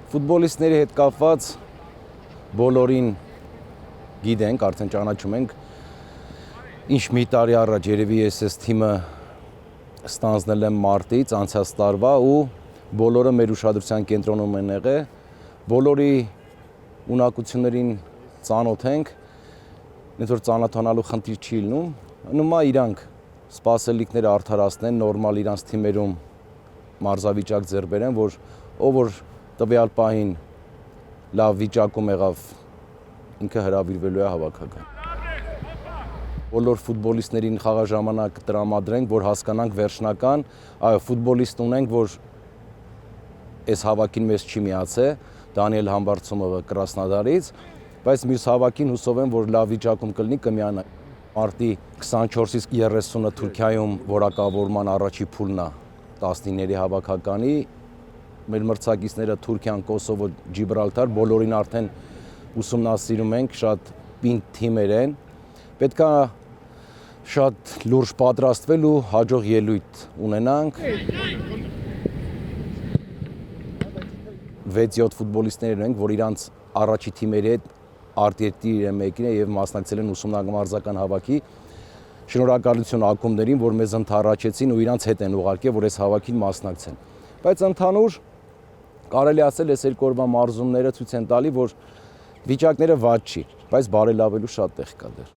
Ֆուտբոլիստների հետ կապված բոլորին գիտենք, արդեն ճանաչում ենք, ինչ մի տարի առաջ երևի ես այս թիմը ստանձնել եմ մարտից, անցած տարվա ու բոլորը մեր ուշադրության կենտրոնում են եղել, բոլորի ունակություններին ծանոթ ենք, ինձ որ ծանոթանալու խնդիր չի լինում, նույնма իրանք սպասելիքները արդարացնեն, նորմալ իրանց թիմերում մարզավիճակ ձեռք բերեն, որ ով որ տվյալ պահին լավ վիճակում եղավ, ինքը հրավիրվելու է հավաքական։ Բոլոր ֆուտբոլիստներին խաղաժամանակ տրամադրենք, որ հասկանանք վերջնական, այո, ֆուտբոլիստ ունենք, որ այս հավաքին մեզ չի միացել, Դանիել Համբարձումովը Կրասնոդարից, բայց մյուս հավաքին հուսով եմ, որ լավ վիճակում կլինի, կմիանա։ Մարտի 24-ից 30-ը Թուրքիայում որակավորման առաջի փուլն է 19-երի հավաքականի, մեր մրցակիցները Թուրքիան, Կոսովո, Ջիբրալթար, բոլորին արդեն ուսումնասիրում ենք, շատ պինդ թիմեր են, պետք է շատ լուրջ պատրաստվել ու հաջող ելույթ ունենանք։ 6-7 ֆուտբոլիստներ ենք, որ իրանց առաջի թիմերի հետ արտերտիր են մեկին եւ մասնակցել են ուսումնամարզական հավաքի։ Շնորհակալություն ակումբներին, որ մեզ ընդառաջեցին ու իրանց հետ են ուղարկել, որ այս հավաքին մասնակցեն։ Բայց ընդհանուր կարելի ասել այս երկու օրվա մարզումները ցույց են տալի, որ վիճակները վատ չի, բայց բարելավելու շատ տեղ կա դեռ։